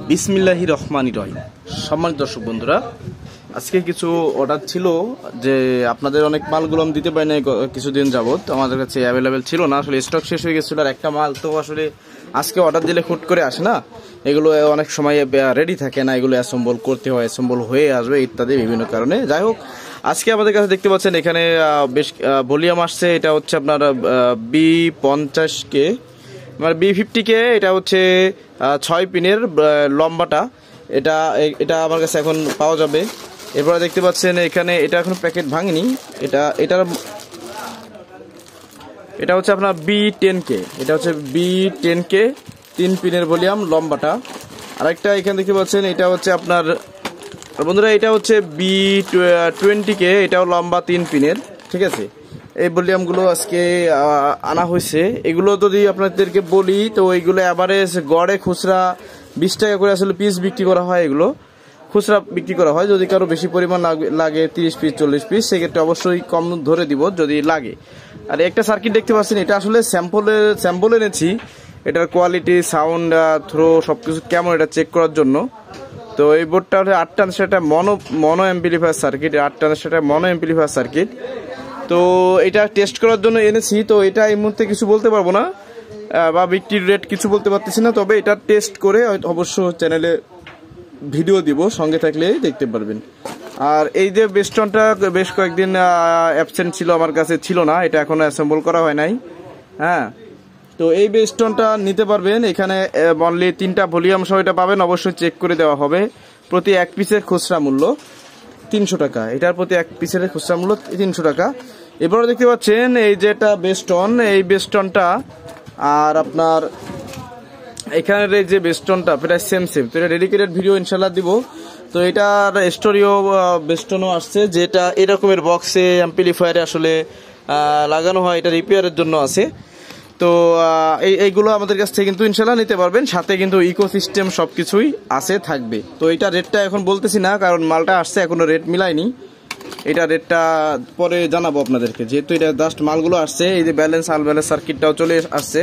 বিসমিল্লাহির রহমানির রহিম। সম্মানিত দর্শক বন্ধুরা, আজকে কিছু অর্ডার ছিল যে আপনাদের অনেক মালগুলো আমি দিতে পারি না কিছুদিন যাবত, আমাদের কাছে অ্যাভেলেবেল ছিল না, আসলে স্টক শেষ হয়ে গেছিলো। আর একটা মাল তো আসলে আজকে অর্ডার দিলে হুট করে আসে না, এগুলো অনেক সময় রেডি থাকে না, এগুলো অ্যাসেম্বল করতে হয়, অ্যাসেম্বল হয়ে আসবে ইত্যাদি বিভিন্ন কারণে। যাই হোক, আজকে আমাদের কাছে দেখতে পাচ্ছেন এখানে বেশ ভলিউম আসছে। এটা হচ্ছে আপনার B50K মানে B50K, এটা হচ্ছে 6 পিনের লম্বাটা, এটা আমার কাছে এখন পাওয়া যাবে। এরপরে দেখতে পাচ্ছেন এখানে এটা এখন প্যাকেট ভাঙেনি, এটা হচ্ছে আপনার B10K, এটা হচ্ছে B10K 3 পিনের ভলিউম লম্বাটা। আরেকটা এখানে দেখতে পাচ্ছেন এটা হচ্ছে আপনার বন্ধুরা, এটা হচ্ছে B20K, এটাও লম্বা 3 পিনের, ঠিক আছে। এই ভলিউমগুলো আজকে আনা হয়েছে। এগুলো যদি আপনাদেরকে বলি তো এইগুলো অ্যাভারেজ গড়ে খুচরা 20 টাকা করে আসলে পিস বিক্রি করা হয়, এগুলো খুচরা বিক্রি করা হয়। যদি কারো বেশি পরিমাণ লাগে 30 পিস 40 পিস, সেক্ষেত্রে অবশ্যই কম ধরে দিব যদি লাগে। আর একটা সার্কিট দেখতে পাচ্ছেন, এটা আসলে স্যাম্পল এনেছি, এটার কোয়ালিটি, সাউন্ড, থ্রো সবকিছু কেমন এটা চেক করার জন্য। তো এই বোর্ডটা হচ্ছে 8 ট্রানজিস্টার, একটা মনো অ্যাম্পলিফায়ার সার্কিট, 8 ট্রানজিস্টার মনো অ্যাম্পলিফায়ার সার্কিট। তো এটা টেস্ট করার জন্য এনেছি। তো এটা এই মুহূর্তে কিছু বলতে পারবো না, বা বিক্রির রেট কিছু বলতে পারতেছি না, তবে এটা টেস্ট করে অবশ্য চ্যানেলে ভিডিও দিব, সঙ্গে থাকলে দেখতে পারবেন। আর এই যে বেস্টনটা বেশ কয়েকদিন অ্যাবসেন্ট ছিল, আমার কাছে ছিল না, এটা এখনো অ্যাসেম্বল করা হয় নাই। হ্যাঁ, তো এই বেস্টনটা নিতে পারবেন। এখানে অনলি 3টা ভলিউম সহ এটা পাবেন, অবশ্যই চেক করে দেওয়া হবে। প্রতি 1 পিসের খুচরা মূল্য 300 টাকা, এটার প্রতি 1 পিসের খুচরা মূল্য 300 টাকা। এবারে দেখতে পাচ্ছেন এই যে এটা বেস্টন, এই বেস্টনটা আর আপনার এখানের এই যে বেস্টনটা প্রায় সেম। তো এটা ডেডিকেটেড ভিডিও ইনশাল্লাহ দিব। তো এটার স্টোরিও বেস্টনও আসছে, যেটা এরকমের বক্সে অ্যাম্পলিফায়ারে আসলে লাগানো হয়, এটা রিপেয়ারের জন্য আছে। তো এইগুলো আমাদের কাছ থেকে কিন্তু ইনশাল্লাহ নিতে পারবেন, সাথে কিন্তু ইকোসিস্টেম সবকিছুই আছে থাকবে। তো এটা রেটটা এখন বলতেছি না, কারণ মালটা আসছে এখনো রেট মিলায়নি, এটা রেটটা পরে জানাবো আপনাদেরকে, যেহেতু এটা জাস্ট মালগুলো আসছে। এই যে ব্যালেন্স আনব্যালেন্স সার্কিটটাও চলে আসছে,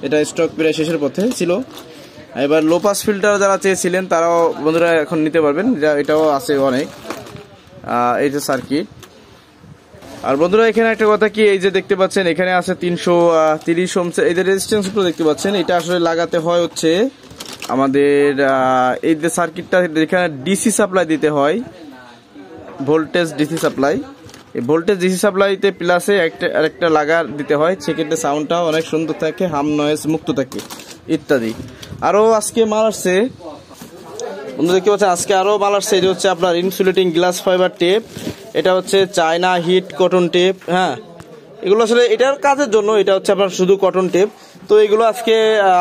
এটা স্টক প্রায় শেষের পথে ছিল। এবার লো পাস ফিল্টার যারা চেয়েছিলেন তারাও বন্ধুরা এখন নিতে পারবেন, এটাও আছে অনেক, এই যে সার্কিট। আর বন্ধুরা এখানে একটা কথা কি, এই যে দেখতে পাচ্ছেন এখানে আছে 330 ওহম, এই যে রেজিস্ট্যান্সগুলো দেখতে পাচ্ছেন, এটা আসলে লাগাতে হয় হচ্ছে আমাদের এই যে সার্কিটটা, এখানে ডিসি সাপ্লাই দিতে হয়, ভোল্টেজ ডিসি সাপ্লাই। এই ভোল্টেজ ডিসি সাপ্লাইতে প্লাসে একটা লাগা দিতে হয়, সেক্ষেত্রে সাউন্ডটাও অনেক সুন্দর থাকে, হাম নয়েজ মুক্ত থাকে ইত্যাদি। আরও আজকে মাল আসছে বন্ধু, দেখতে পাচ্ছেন আজকে আরও মাল আসছে। এটা হচ্ছে আপনার ইনসুলেটিং গ্লাস ফাইবার টেপ, এটা হচ্ছে চায়না হিট কটন টেপ। হ্যাঁ, এগুলো আসলে এটার কাজের জন্য, এটা হচ্ছে আপনার শুধু কটন টেপ। তো এগুলো আজকে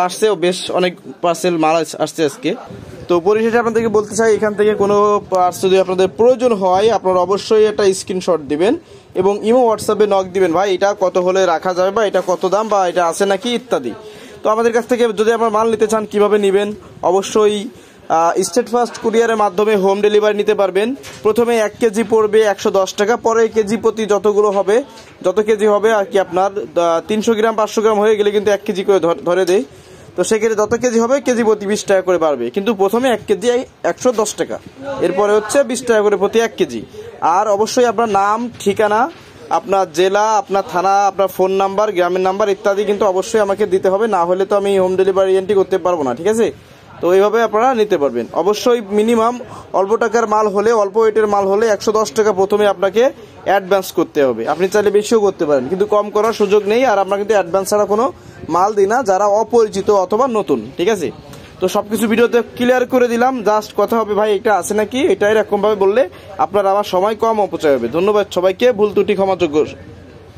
আসছে, বেশ অনেক পার্সেল মাল আসছে আজকে। তো পরিশেষে আপনাদেরকে বলতে চাই, এখান থেকে কোনো পার্স যদি আপনাদের প্রয়োজন হয়, আপনারা অবশ্যই একটা স্ক্রিনশট দিবেন এবং ইমো হোয়াটসঅ্যাপে নক দিবেন, ভাই এটা কত হলে রাখা যাবে, বা এটা কত দাম, বা এটা আছে নাকি ইত্যাদি। তো আমাদের কাছ থেকে যদি আপনারা মাল নিতে চান, কিভাবে নেবেন, অবশ্যই স্টেট ফার্স্ট কুরিয়ারের মাধ্যমে হোম ডেলিভারি নিতে পারবেন। প্রথমে 1 কেজি পড়বে 110 টাকা, পরে কেজি প্রতি যত কেজি হবে আর কি, আপনার 300 গ্রাম 500 গ্রাম হয়ে গেলে কিন্তু 1 কেজি করে ধরে দেয়। তো সেক্ষেত্রে যত কেজি হবে কেজি প্রতি 20 টাকা করে বাড়বে, কিন্তু প্রথমে 1 কেজি 110 টাকা, এরপরে হচ্ছে 20 টাকা করে প্রতি 1 কেজি। আর অবশ্যই আপনার নাম, ঠিকানা, আপনার জেলা, আপনার থানা, আপনার ফোন নাম্বার, গ্রামের নাম্বার ইত্যাদি কিন্তু অবশ্যই আমাকে দিতে হবে, না হলে তো আমি হোম ডেলিভারি এন্ট্রি করতে পারবো না, ঠিক আছে। তো এইভাবে আপনারা নিতে পারবেন। অবশ্যই মিনিমাম অল্প টাকার মাল হলে, অল্প ওয়েটের মাল হলে 110 টাকা প্রথমে আপনাকে অ্যাডভান্স করতে হবে। আপনি চাইলে বেশিও করতে পারেন, কিন্তু কম করার সুযোগ নেই। আর আমরা কিন্তু অ্যাডভান্স ছাড়া কোনো মাল দিই না যারা অপরিচিত অথবা নতুন, ঠিক আছে। তো সবকিছু ভিডিওতে ক্লিয়ার করে দিলাম, জাস্ট কথা হবে ভাই এটা আছে নাকি, এটা এরকম ভাবে বললে আপনার আমার সময় কম অপচয় হবে। ধন্যবাদ সবাইকে, ভুল ত্রুটি ক্ষমাযোগ্য।